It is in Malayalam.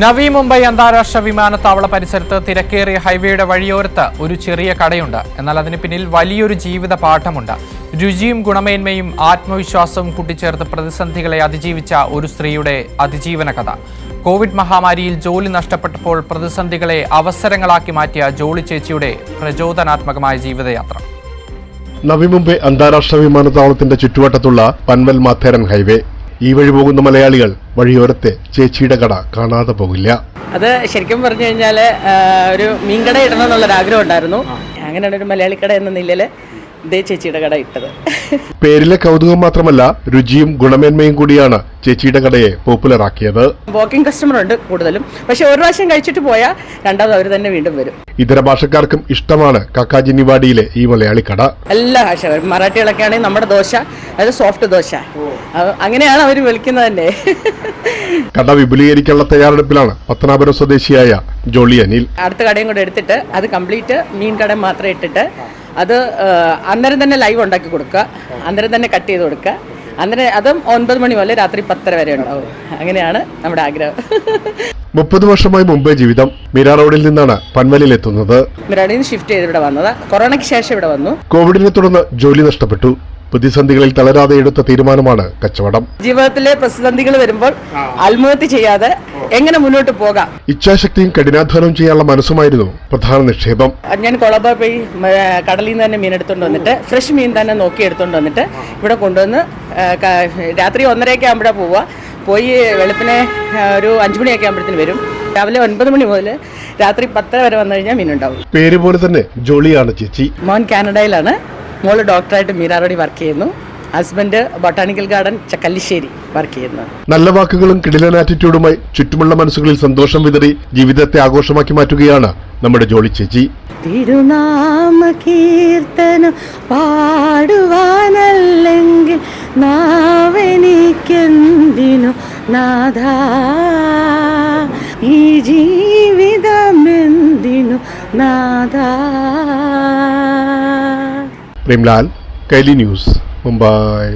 നവി മുംബൈ അന്താരാഷ്ട്ര വിമാനത്താവള പരിസരത്ത് തിരക്കേറിയ ഹൈവേയുടെ വഴിയോരത്ത് ഒരു ചെറിയ കടയുണ്ട്. എന്നാൽ അതിന് പിന്നിൽ വലിയൊരു ജീവിത പാഠമുണ്ട്. രുചിയും ഗുണമേന്മയും ആത്മവിശ്വാസവും കൂട്ടിച്ചേർത്ത് പ്രതിസന്ധികളെ അതിജീവിച്ച ഒരു സ്ത്രീയുടെ അതിജീവന കഥ. കോവിഡ് മഹാമാരിയിൽ ജോലി നഷ്ടപ്പെട്ടപ്പോൾ പ്രതിസന്ധികളെ അവസരങ്ങളാക്കി മാറ്റിയ ജോളി ചേച്ചിയുടെ പ്രചോദനാത്മകമായ ജീവിതയാത്ര. നവി മുംബൈ അന്താരാഷ്ട്ര വിമാനത്താവളത്തിന്റെ ചുറ്റുവട്ടത്തുള്ള പൻവൽ മാഥേരൻ ഹൈവേ. ഈ വഴി പോകുന്ന മലയാളികൾ വഴിയോരത്തെ ചേച്ചിയുടെ കട കാണാതെ പോകില്ല. അത് ശരിക്കും പറഞ്ഞു കഴിഞ്ഞാൽ ഒരു മീൻകട ഇടണം എന്നുള്ളൊരു ആഗ്രഹം ഉണ്ടായിരുന്നു. അങ്ങനെയാണ് ഒരു മലയാളി കട എന്ന നിലയിൽ ഇതേ ചേച്ചിയുടെ കട ഇട്ടത്. പേരിലെ കൗതുകം മാത്രമല്ല, രുചിയും ഗുണമേന്മയും കൂടിയാണ് ചേച്ചിയുടെ കടയെ പോപ്പുലർ ആക്കിയത്. വാക്കിംഗ് കസ്റ്റമർ ഉണ്ട് കൂടുതലും, പക്ഷെ ഒരു പ്രാവശ്യം കഴിച്ചിട്ട് പോയാൽ രണ്ടാമത് അവർ തന്നെ വീണ്ടും വരും. ഇതര ഭാഷക്കാർക്കും ഇഷ്ടമാണ് കാക്കാജിനിവാടിയിലെ ഈ മലയാളി കട. എല്ലാ ഭാഷക്കാരും, മറാഠികളൊക്കെ ആണെങ്കിൽ നമ്മുടെ ദോശ, അതായത് സോഫ്റ്റ് ദോശ, അങ്ങനെയാണ് അവർ വിളിക്കുന്നത് തന്നെ. കട വിപുലീകരിക്കാനുള്ള തയ്യാറെടുപ്പിലാണ് പത്തനാപുരം സ്വദേശിയായ ജോളി അനിൽ. അടുത്ത കടയും കൂടെ എടുത്തിട്ട് അത് കംപ്ലീറ്റ് മീൻ കട മാത്രം ഇട്ടിട്ട് അത് അന്നേരം തന്നെ ലൈവ് ഉണ്ടാക്കി കൊടുക്കുക, അന്നേരം തന്നെ കട്ട് ചെയ്ത് കൊടുക്കുക. അന്നേരം അതും 9 മണി മുതൽ രാത്രി 10 വരെ ഉണ്ടാവും. അങ്ങനെയാണ് നമ്മുടെ ആഗ്രഹം. 30 വർഷമായി മുംബൈ ജീവിതം. മീരാ റോഡിൽ നിന്നാണ് പൻവലിൽ എത്തുന്നത്. മീരാടിൽ നിന്ന് ഷിഫ്റ്റ് ചെയ്ത് ഇവിടെ വന്നത്. കൊറോണയ്ക്ക് ശേഷം ഇവിടെ വന്നു. കോവിഡിനെ തുടർന്ന് ജോലി നഷ്ടപ്പെട്ടു. പ്രതിസന്ധികളിൽ തളരാതെ എടുത്ത തീരുമാനമാണ് കച്ചവടം. ജീവിതത്തിലെ പ്രതിസന്ധികൾ വരുമ്പോൾ ആത്മഹത്യ ചെയ്യാതെ എങ്ങനെ മുന്നോട്ട് പോകാം, ഇച്ഛാശക്തിയും കഠിനാധ്വാനവും ചെയ്യാനുള്ള മനസ്സുമായിരുന്നു പ്രധാന നിക്ഷേപം. ഞാൻ കൊളംബോ പോയി കടലിൽ നിന്ന് തന്നെ മീൻ എടുത്തുകൊണ്ട് വന്നിട്ട്, ഫ്രഷ് മീൻ തന്നെ നോക്കി എടുത്തുകൊണ്ട് വന്നിട്ട് ഇവിടെ കൊണ്ടുവന്ന് രാത്രി 1:30 ആകുമ്പോഴാണ് പോയി വെളുപ്പിനെ ഒരു 5 മണിയൊക്കെ ആകുമ്പോഴത്തേന് വരും. രാവിലെ 9 മണി മുതൽ രാത്രി 10 വരെ വന്നു കഴിഞ്ഞാൽ മീനുണ്ടാവും. പേര് പോലെ തന്നെ ജോളിയാണ് ചേച്ചി. മോൻ കാനഡയിലാണ്, മോള് ഡോക്ടറായിട്ട് മീരാറോഡി വർക്ക് ചെയ്യുന്നു. ഹസ്ബൻഡ് ബൊട്ടാണിക്കൽ ഗാർഡൻ ചക്കല്ലിശ്ശേരി വർക്ക് ചെയ്യുന്നു. നല്ല വാക്കുകളും കിടിലൻ ആറ്റിറ്റ്യൂഡുമായി ചുറ്റുമുള്ള മനസ്സുകളിൽ സന്തോഷം വിതറി ജീവിതത്തെ ആഘോഷമാക്കി മാറ്റുകയാണ് നമ്മുടെ ജോളി ചേച്ചി. തിരുനാമ കീർത്തനം പാടുവാനല്ലെങ്കിൽ നാവെനിക്കെന്തിനു നാഥാ, ഈ ജീവിതമെന്തിനു നാഥാ. പ്രേംലാൽ, കൈലി ന്യൂസ്, മുംബൈ.